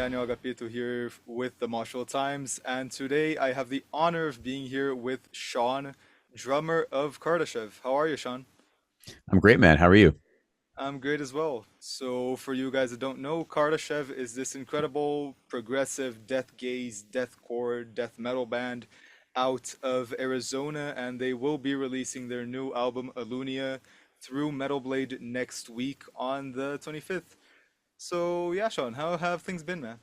Daniel Agapito here with the Moshville Times, and today I have the honor of being here with Sean, drummer of Kardashev. How are you, Sean? I'm great, man. How are you? I'm great as well. So, for you guys that don't know, Kardashev is this incredible progressive death gaze, deathcore, death metal band out of Arizona, and they will be releasing their new album Alunea through Metal Blade next week on the 25th. So, yeah, Sean, how have things been, man?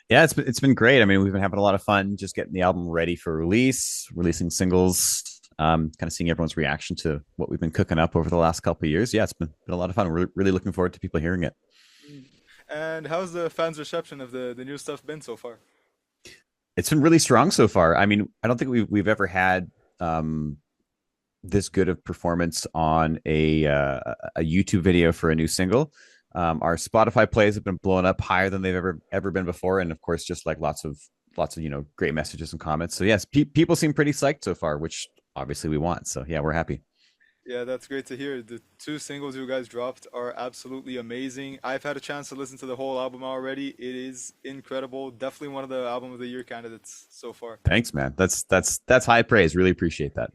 Yeah, it's been great. I mean, we've been having a lot of fun just getting the album ready for release, releasing singles, kind of seeing everyone's reaction to what we've been cooking up over the last couple of years. Yeah, it's been a lot of fun. We're really looking forward to people hearing it. Mm. And how's the fans' reception of the new stuff been so far? It's been really strong so far. I mean, I don't think we've ever had this good of performance on a YouTube video for a new single. Our Spotify plays have been blowing up higher than they've ever been before, and of course, just like lots of great messages and comments. So yes, people seem pretty psyched so far, which obviously we want. So yeah, we're happy. Yeah, that's great to hear. The two singles you guys dropped are absolutely amazing. I've had a chance to listen to the whole album already. It is incredible. Definitely one of the album of the year candidates so far. Thanks, man. That's high praise. Really appreciate that.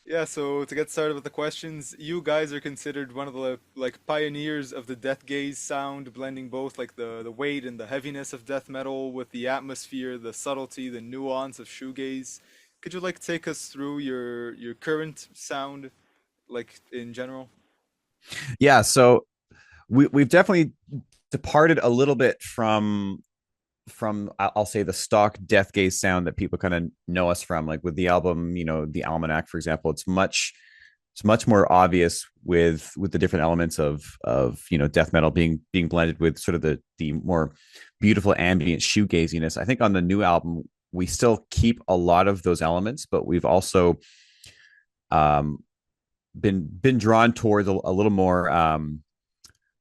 Yeah, so to get started with the questions, you guys are considered one of the like pioneers of the death gaze sound, blending both like the weight and the heaviness of death metal with the atmosphere, the subtlety, the nuance of shoegaze. Could you like take us through your current sound, like in general? Yeah, so we've definitely departed a little bit from I'll say the stock death gaze sound that people kind of know us from, like with the album, the Almanac, for example. It's much more obvious with the different elements of death metal being blended with sort of the more beautiful ambient shoegaziness. I think on the new album we still keep a lot of those elements, but we've also um, been drawn towards a little more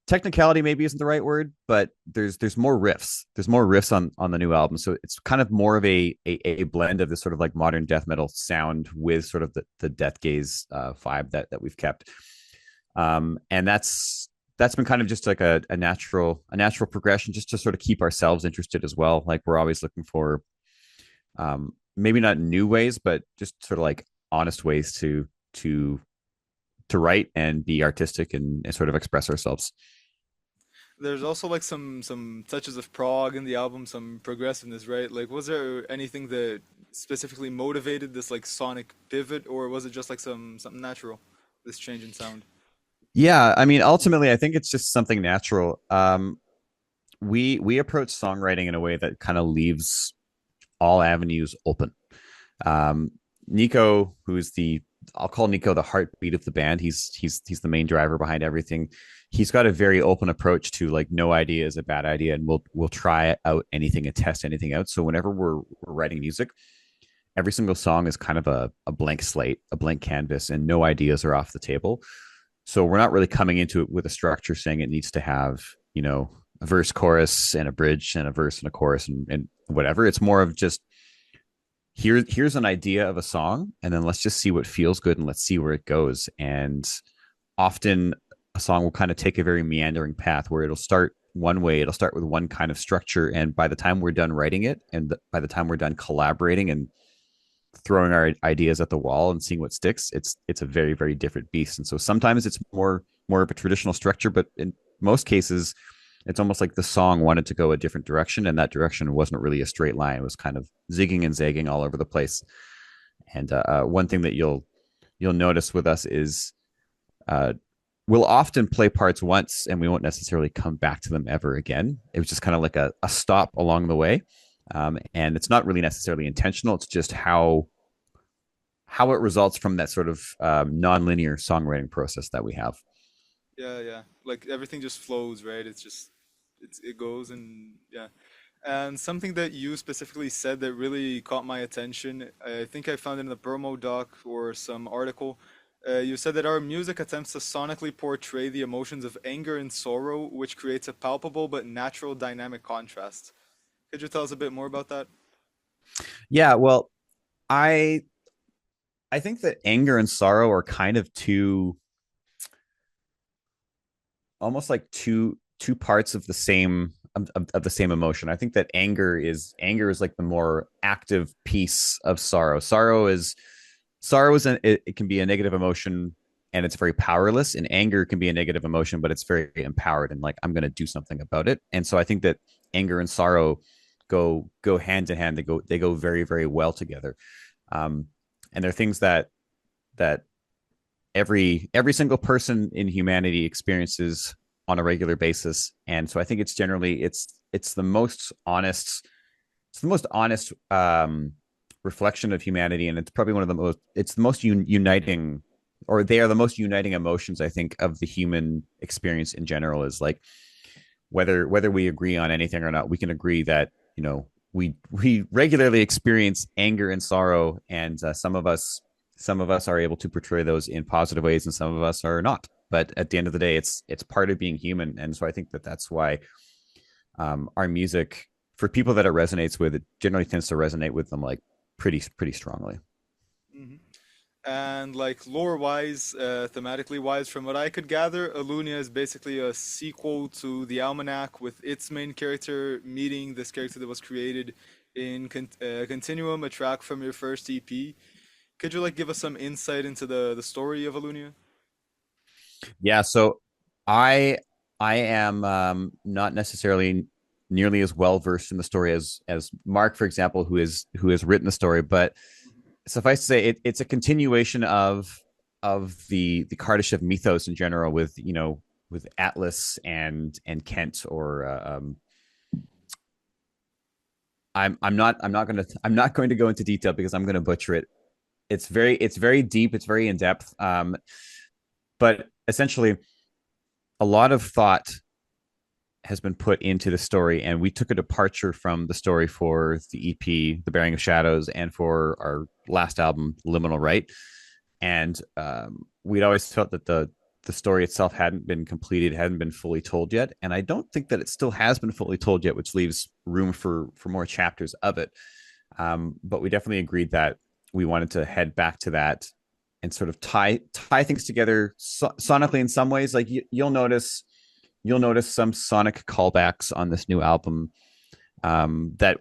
technicality maybe isn't the right word, but there's more riffs. There's more riffs on the new album, so it's kind of more of a blend of this sort of like modern death metal sound with sort of the death gaze vibe that we've kept. And that's been kind of just like a natural progression, just to sort of keep ourselves interested as well. Like we're always looking for maybe not new ways, but just sort of like honest ways to to write and be artistic and sort of express ourselves. There's also like some touches of prog in the album, some progressiveness, right? Like, was there anything that specifically motivated this like sonic pivot, or was it just like something natural, this change in sound? Yeah, I mean, ultimately, I think it's just something natural. We approach songwriting in a way that kind of leaves all avenues open. Um, Nico, who's the I'll call Nico the heartbeat of the band. He's the main driver behind everything. He's got a very open approach to like no idea is a bad idea, and we'll try out anything and test anything out. So whenever we're writing music, every single song is kind of a blank slate, a blank canvas, and no ideas are off the table. So we're not really coming into it with a structure saying it needs to have, a verse, chorus, and a bridge, and a verse and a chorus, and whatever. It's more of just here's an idea of a song, and then let's just see what feels good and let's see where it goes. And often a song will kind of take a very meandering path where it'll start one way, it'll start with one kind of structure, and by the time we're done writing it, and by the time we're done collaborating and throwing our ideas at the wall and seeing what sticks, it's a very very different beast. And so sometimes it's more of a traditional structure, but in most cases it's almost like the song wanted to go a different direction, and that direction wasn't really a straight line. It was kind of zigging and zagging all over the place. And one thing that you'll notice with us is uh, we'll often play parts once and we won't necessarily come back to them ever again. It was just kind of like a stop along the way. And it's not really necessarily intentional. It's just how it results from that sort of non-linear songwriting process that we have. Yeah, yeah. Like everything just flows, right? It goes and yeah. And something that you specifically said that really caught my attention, I think I found it in the promo doc or some article. You said that our music attempts to sonically portray the emotions of anger and sorrow, which creates a palpable but natural dynamic contrast. Could you tell us a bit more about that? Yeah, well, I I think that anger and sorrow are kind of two almost like two parts of the same of the same emotion. I think that anger is like the more active piece of sorrow. It can be a negative emotion and it's very powerless, and anger can be a negative emotion but it's very empowered and like I'm going to do something about it. And so I think that anger and sorrow go hand in hand. They go very very well together. um and they're things that every single person in humanity experiences on a regular basis. And so I think it's the most honest, reflection of humanity, and it's probably one of the most it's the most uniting, or they are the most uniting emotions I think of the human experience in general. Is like whether we agree on anything or not, we can agree that we regularly experience anger and sorrow, and some of us are able to portray those in positive ways, and some of us are not. But at the end of the day, it's part of being human, and so I think that that's why our music, for people that it resonates with, it generally tends to resonate with them like pretty strongly. Hmm. And like lore-wise, thematically wise, from what I could gather, Alunea is basically a sequel to the Almanac, with its main character meeting this character that was created in Continuum, a track from your first EP. Could you like give us some insight into the story of Alunea? Yeah, so I I am not necessarily nearly as well versed in the story as Mark, for example, who has written the story. But suffice to say, it's a continuation of the Kardashev mythos in general, with with Atlas and Kent, or I'm not going to go into detail because I'm going to butcher it. It's very deep, it's very in depth. But essentially, a lot of thought has been put into the story, and we took a departure from the story for the EP, The Bearing of Shadows, and for our last album, Liminal Right. And we'd always felt that the story itself hadn't been completed, hadn't been fully told yet, and I don't think that it still has been fully told yet, which leaves room for more chapters of it. But we definitely agreed that we wanted to head back to that and sort of tie things together sonically in some ways. Like you'll notice some sonic callbacks on this new album, that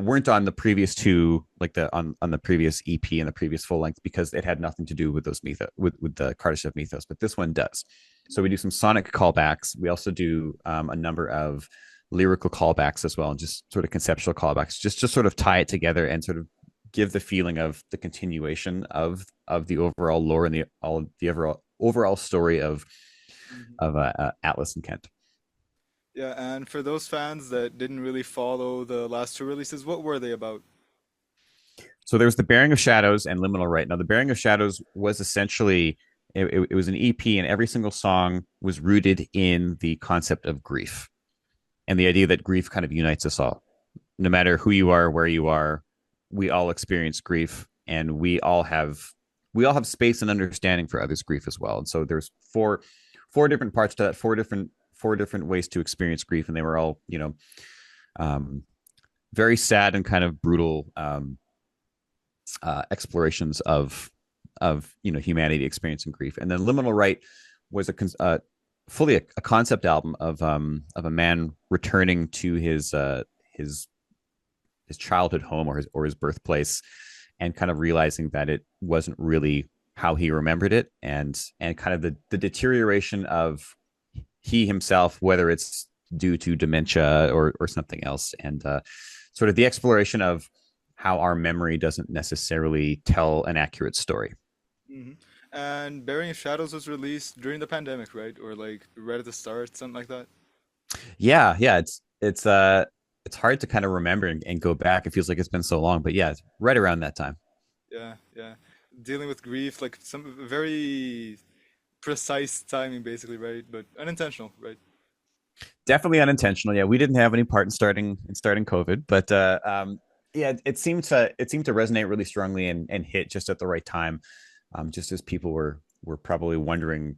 weren't on the previous two, like on the previous EP and the previous full length, because it had nothing to do with those with the Kardashev mythos. But this one does. So we do some sonic callbacks. We also do a number of lyrical callbacks as well, and just sort of conceptual callbacks, just sort of tie it together and sort of give the feeling of the continuation of the overall lore and the overall story Mhm. of Atlas and Kent. Yeah, and for those fans that didn't really follow the last two releases, what were they about? So there was the Bearing of Shadows and Liminal Right. Now the Bearing of Shadows was essentially it was an EP, and every single song was rooted in the concept of grief and the idea that grief kind of unites us all. No matter who you are, where you are, we all experience grief, and we all have space and understanding for others' grief as well. And so there's four different parts to that, four different ways to experience grief, and they were all um, very sad and kind of brutal explorations of humanity experiencing grief. And then Liminal Right was fully a concept album of a man returning to his childhood home, or his birthplace, and kind of realizing that it wasn't really how he remembered it, and kind of the deterioration of he himself, whether it's due to dementia or something else, and sort of the exploration of how our memory doesn't necessarily tell an accurate story. Hmm. And Bearing of Shadows was released during the pandemic, right? Or like right at the start, something like that. Yeah, it's hard to kind of remember and go back. It feels like it's been so long, but yeah, it's right around that time. Yeah, yeah. Dealing with grief, like some very precise timing, basically, right? But unintentional, right? Definitely unintentional. Yeah, we didn't have any part in starting COVID, but yeah, it seemed to resonate really strongly and hit just at the right time, just as people were probably wondering,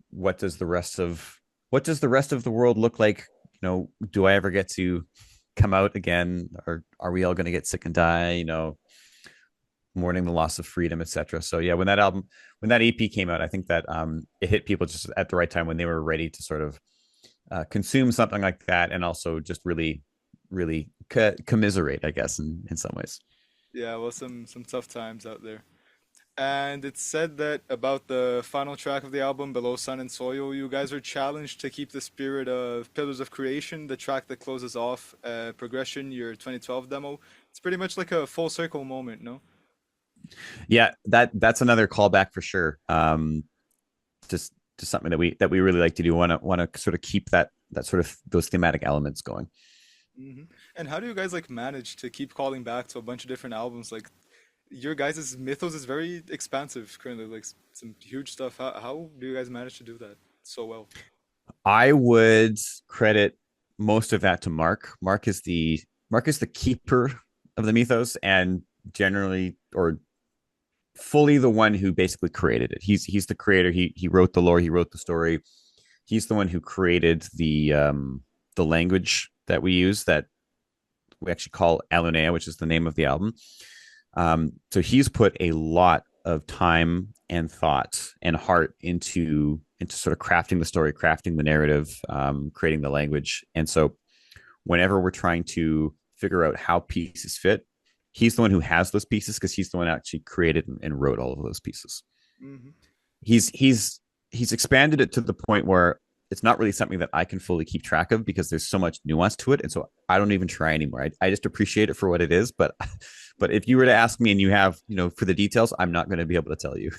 what does the rest of what does the rest of the world look like? Do I ever get to come out again, or are we all going to get sick and die? Mourning the loss of freedom, etc. So yeah, when that EP came out, I think that it hit people just at the right time when they were ready to sort of consume something like that, and also just really commiserate, I guess, in some ways. Yeah, well, some tough times out there. And it's said that about the final track of the album, Below Sun and Soil, you guys are challenged to keep the spirit of Pillars of Creation, the track that closes off Progression, your 2012 demo. It's pretty much like a full circle moment, no? Yeah, that's another callback for sure. Just something that we really like to do. Want to sort of keep that sort of those thematic elements going. hmm And how do you guys like manage to keep calling back to a bunch of different albums? Like your guys' mythos is very expansive currently, like some huge stuff. How do you guys manage to do that so well? I would credit most of that to Mark. Mark is the keeper of the mythos, and generally or fully the one who basically created it. He's the creator. He wrote the lore. He wrote the story. He's the one who created the language that we use, that we actually call Alunea, which is the name of the album. So he's put a lot of time and thought and heart into sort of crafting the story, crafting the narrative, creating the language. And so whenever we're trying to figure out how pieces fit, he's the one who has those pieces because he's the one who actually created and wrote all of those pieces. hmm He's expanded it to the point where it's not really something that I can fully keep track of because there's so much nuance to it, and so I don't even try anymore. I just appreciate it for what it is. But if you were to ask me and you have for the details, I'm not going to be able to tell you.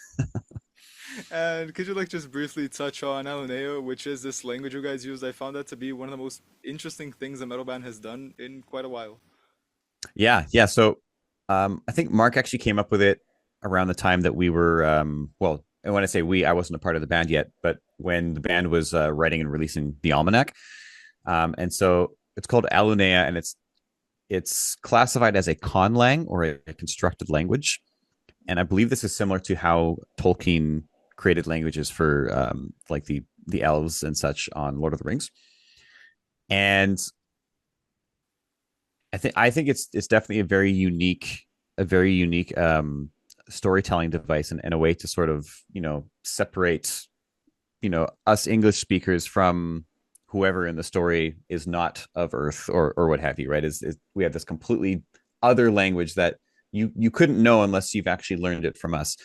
And could you like just briefly touch on Alunea, which is this language you guys use? I found that to be one of the most interesting things a metal band has done in quite a while. Yeah. So I think Mark actually came up with it around the time that we were well. And when I say we, I wasn't a part of the band yet, but when the band was writing and releasing the almanac, and so it's called Alunea, and it's classified as a conlang or a constructed language. And I believe this is similar to how Tolkien created languages for like the elves and such on Lord of the Rings. And I think it's definitely a very unique storytelling device, and a way to sort of separate us English speakers from whoever in the story is not of Earth, or what have you, right? Is we have this completely other language that you couldn't know unless you've actually learned it from us.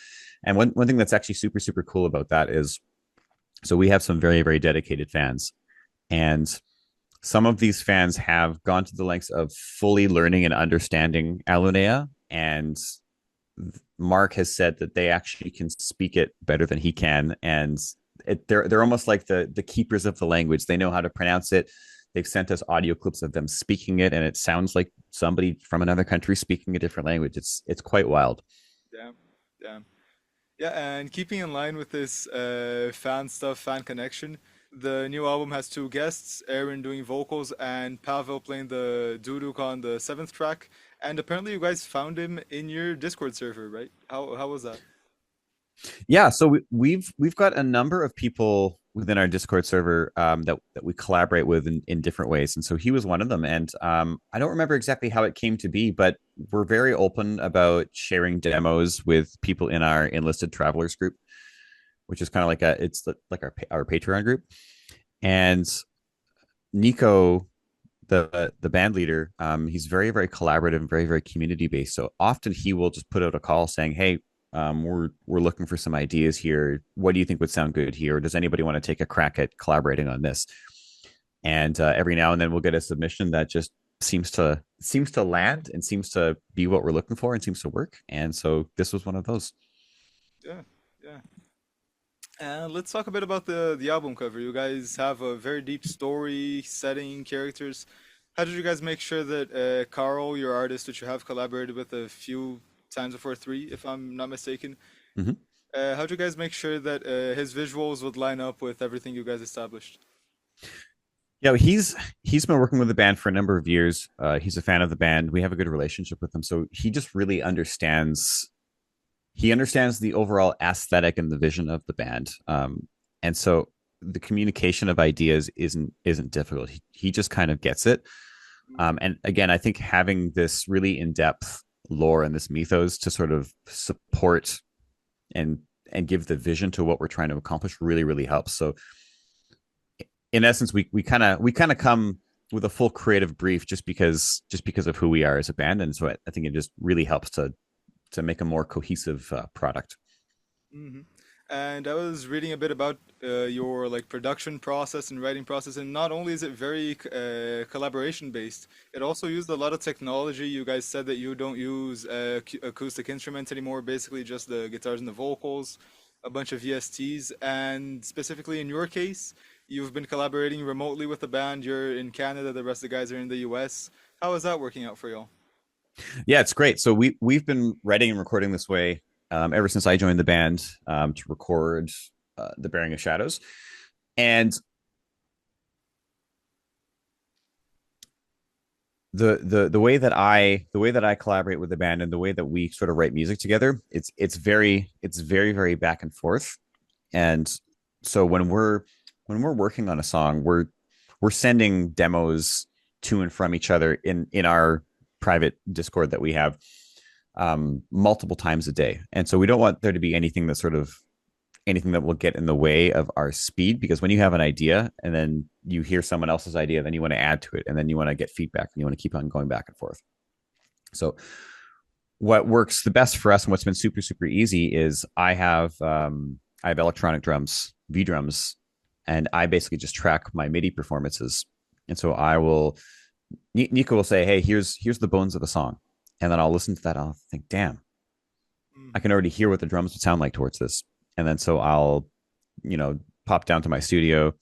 And one thing that's actually super cool about that is, so we have some very dedicated fans, and some of these fans have gone to the lengths of fully learning and understanding Alunea, and Mark has said that they actually can speak it better than he can, and they're almost like the keepers of the language. They know how to pronounce it. They've sent us audio clips of them speaking it, and it sounds like somebody from another country speaking a different language. It's quite wild. Damn, damn. Yeah, and keeping in line with this fan stuff, fan connection, the new album has two guests, Aaron doing vocals and Pavel playing the duduk on the seventh track. And apparently you guys found him in your Discord server, right? How was that? Yeah, so we've got a number of people within our Discord server that we collaborate with in different ways, and so he was one of them. And I don't remember exactly how it came to be, but we're very open about sharing demos with people in our enlisted travelers group, which is kind of like like our Patreon group. And Nico, the band leader, he's very collaborative and very community based. So often he will just put out a call saying, "Hey, we're looking for some ideas here. What do you think would sound good here? Does anybody want to take a crack at collaborating on this?" And every now and then we'll get a submission that just seems to land and seems to be what we're looking for and seems to work. And so this was one of those. Yeah, yeah. And let's talk a bit about the album cover. You guys have a very deep story, setting, characters. How did you guys make sure that Carl, your artist, which you have collaborated with a few times before, three, if I'm not mistaken, Mm-hmm. how did you guys make sure that his visuals would line up with everything you guys established? Yeah, he's been working with the band for a number of years. He's a fan of the band. We have a good relationship with him, so he just really understands. He understands the overall aesthetic and the vision of the band, and so the communication of ideas isn't difficult. He just kind of gets it. And again, I think having this really in depth lore and this mythos to sort of support and give the vision to what we're trying to accomplish really helps. So in essence, we kind of come with a full creative brief just because of who we are as a band, and so I think it just really helps to make a more cohesive product. Hmm. And I was reading a bit about your like production process and writing process, and not only is it very collaboration based, it also used a lot of technology. You guys said that you don't use acoustic instruments anymore, basically just the guitars and the vocals, a bunch of VSTs, and specifically in your case, you've been collaborating remotely with the band. You're in Canada, the rest of the guys are in the US. How is that working out for y'all? Yeah, it's great. So we've been writing and recording this way ever since I joined the band to record the Bearing of Shadows, and the way that I collaborate with the band and the way that we sort of write music together, it's very back and forth. And so when we're working on a song, we're sending demos to and from each other in our private Discord that we have multiple times a day. And so we don't want there to be anything that will get in the way of our speed, because when you have an idea and then you hear someone else's idea, then you want to add to it, and then you want to get feedback, and you want to keep on going back and forth. So what works the best for us and what's been super super easy is I have electronic drums, V drums, and I basically just track my MIDI performances. And so I will Nico will say, "Hey, here's the bones of the song," and then I'll listen to that. I'll think, "Damn, I Hmm. can already hear what the drums would sound like towards this." And then so I'll pop down to my studio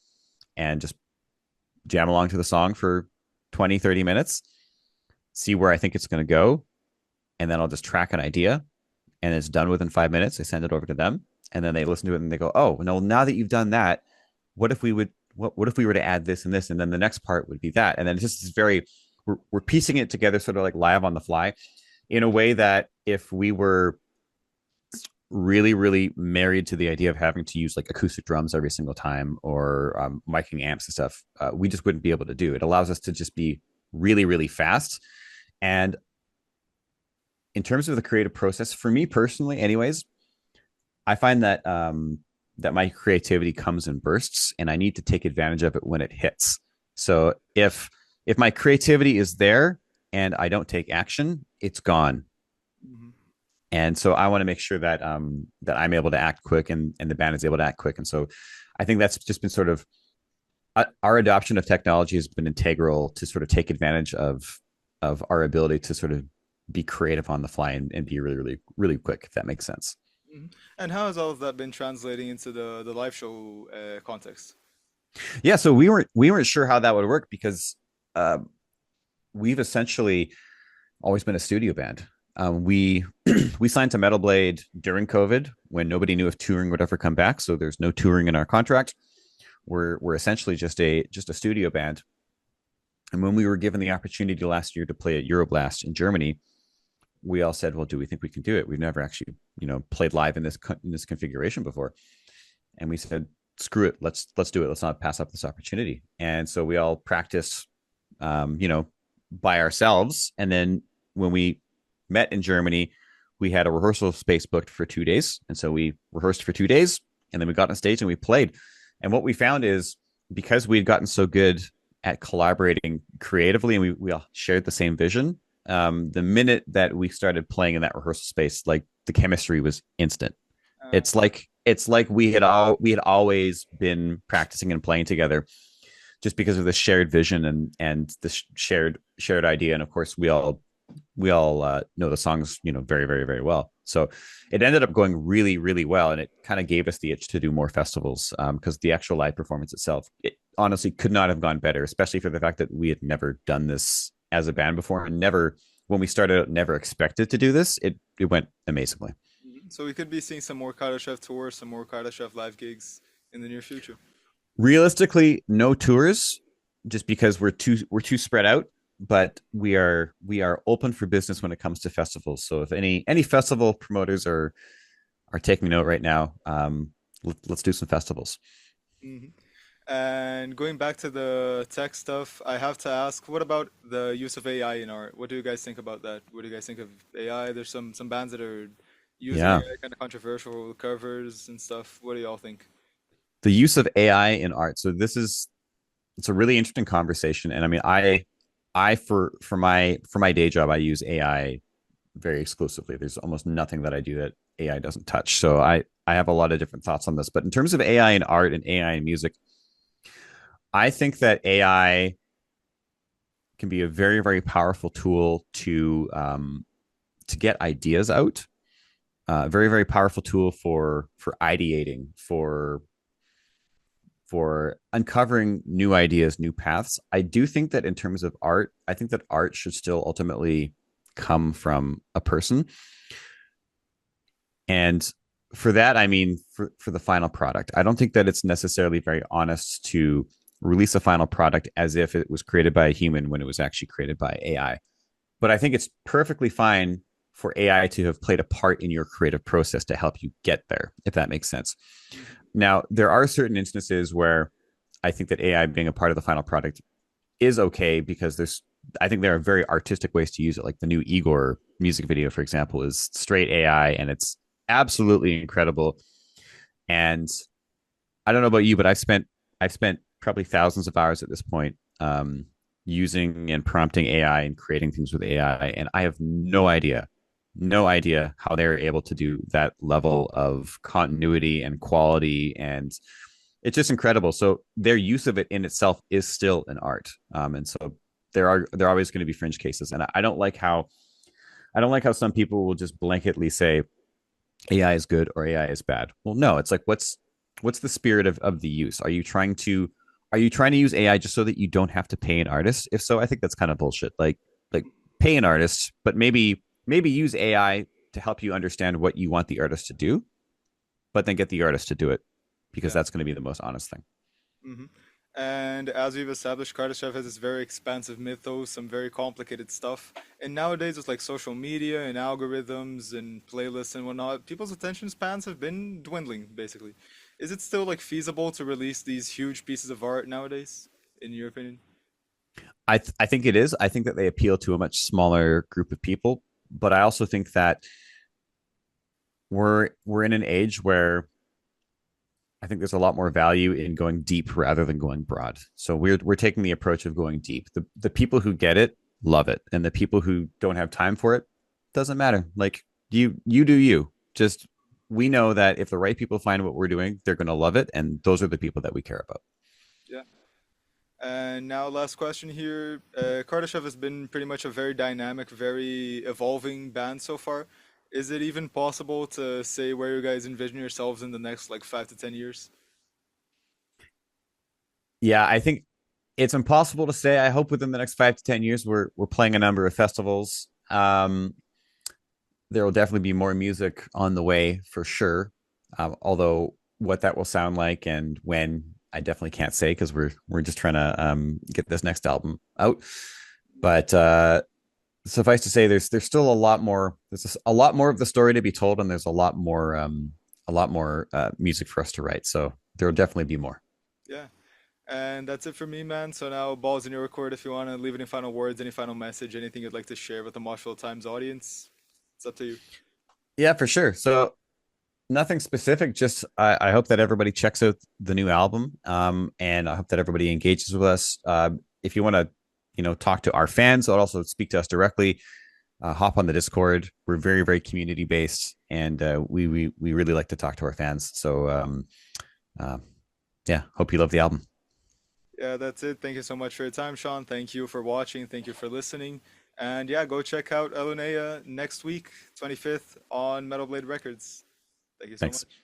and just jam along to the song for 20, 30 minutes, see where I think it's going to go, and then I'll just track an idea, and it's done within 5 minutes. I send it over to them, and then they listen to it and they go, "Oh, no, now that you've done that, what if we would what if we were to add this and this, and then the next part would be that." And then it's just very we're piecing it together sort of like live on the fly in a way that if we were really really married to the idea of having to use like acoustic drums every single time, or miking amps and stuff, we just wouldn't be able to do it. Allows us to just be really really fast. And in terms of the creative process, for me personally anyways, I find that my creativity comes in bursts, and I need to take advantage of it when it hits. So if my creativity is there and I don't take action, it's gone. Hmm. And so I want to make sure that I'm able to act quick, and the band is able to act quick. And so I think that's just been sort of our adoption of technology has been integral to sort of take advantage of our ability to sort of be creative on the fly, and be really really really quick, if that makes sense. Hmm. And how has all of that been translating into the live show context? Yeah, so we weren't sure how that would work, because uh, we've essentially always been a studio band. We we signed to Metal Blade during COVID when nobody knew if touring would ever come back. So there's no touring in our contract. We're essentially just a studio band. And when we were given the opportunity last year to play at Euroblast in Germany, we all said, "Well, do we think we can do it?" We've never actually played live in this configuration before, and we said, "Screw it, let's do it. Let's not pass up this opportunity." And so we all practiced, by ourselves. And then when we met in Germany, we had a rehearsal space booked for 2 days, and so we rehearsed for 2 days, and then we got on stage and we played. And what we found is, because we had gotten so good at collaborating creatively, and we all shared the same vision, the minute that we started playing in that rehearsal space, like the chemistry was instant. Uh, It's like we had always been practicing and playing together, just because of the shared vision and the shared idea. And of course, we all know the songs very very very well. So it ended up going really really well, and it kind of gave us the itch to do more festivals, because the actual live performance itself, it honestly could not have gone better, especially for the fact that we had never done this as a band before, and never, when we started out, never expected to do this. It went amazingly. mhm. So we could be seeing some more Kardashev tours, some more Kardashev live gigs in the near future. Realistically, no tours, just because we're too spread out. But we are open for business when it comes to festivals. So if any festival promoters are taking note right now, let's do some festivals. Hmm. And going back to the tech stuff, I have to ask, what about the use of AI in art? What do you guys think about that? What do you guys think of AI? There's some bands that are using Yeah, AI, kind of controversial covers and stuff. What do y'all think? the use of AI in art. So this is it's a really interesting conversation. And I mean, I for my day job, I use AI very exclusively. There's almost nothing that I do that AI doesn't touch. So I have a lot of different thoughts on this. But in terms of AI in art and AI in music, I think that AI can be a very, very powerful tool to get ideas out. Very, very powerful tool for ideating, for uncovering new ideas, new paths. I do think that in terms of art, I think that art should still ultimately come from a person. And for that, I mean, for the final product, I don't think that it's necessarily very honest to release a final product as if it was created by a human when it was actually created by AI. But I think it's perfectly fine for AI to have played a part in your creative process to help you get there, if that makes sense. Mhm. Now, there are certain instances where I think that AI being a part of the final product is okay because I think there are very artistic ways to use it. Like the new Igor music video, for example, is straight AI and it's absolutely incredible. And I don't know about you, but I've spent probably thousands of hours at this point using and prompting AI and creating things with AI, and I have no idea how they're able to do that level of continuity and quality, and it's just incredible. So their use of it in itself is still an art, and so there are always going to be fringe cases, and I don't like how some people will just blanketly say AI is good or AI is bad. Well, no, it's like what's the spirit of the use? Are you trying to use AI just so that you don't have to pay an artist? If so, I think that's kind of bullshit. Like pay an artist, but maybe use AI to help you understand what you want the artist to do, but then get the artist to do it because Yeah. that's going to be the most honest thing. Hmm. And as we've established, Kardashev has this very expansive mythos, some very complicated stuff. And nowadays, with like social media and algorithms and playlists and whatnot, people's attention spans have been dwindling, basically. Is it still like feasible to release these huge pieces of art nowadays, in your opinion? I think it is. I think that they appeal to a much smaller group of people, but I also think that we're in an age where I think there's a lot more value in going deep rather than going broad. So we're taking the approach of going deep. The people who get it love it, and the people who don't have time for it doesn't matter. Like you do you. Just we know that if the right people find what we're doing, they're going to love it, and those are the people that we care about. Yeah. And now, last question here. Kardashev has been pretty much a very dynamic, very evolving band so far. Is it even possible to say where you guys envision yourselves in the next like 5 to 10 years? Yeah, I think it's impossible to say. I hope within the next 5 to 10 years we're playing a number of festivals. There will definitely be more music on the way for sure. Although what that will sound like and when I definitely can't say because we're just trying to get this next album out. But suffice to say, there's still a lot more. There's a lot more of the story to be told, and there's a lot more music for us to write. So there will definitely be more. Yeah. And that's it for me, man. So now, balls in your court if you want to leave any final words, any final message, anything you'd like to share with the Moshville Times audience. It's up to you. Yeah, for sure. So nothing specific. Just I hope that everybody checks out the new album, and I hope that everybody engages with us. If you want to, talk to our fans or also speak to us directly, hop on the Discord. We're very very community based, and we really like to talk to our fans. So uh, yeah, hope you love the album. Yeah, that's it. Thank you so much for your time, Sean. Thank you for watching. Thank you for listening. And yeah, go check out Alunea next week, 25th, on Metal Blade Records. Thank you so Thanks. much.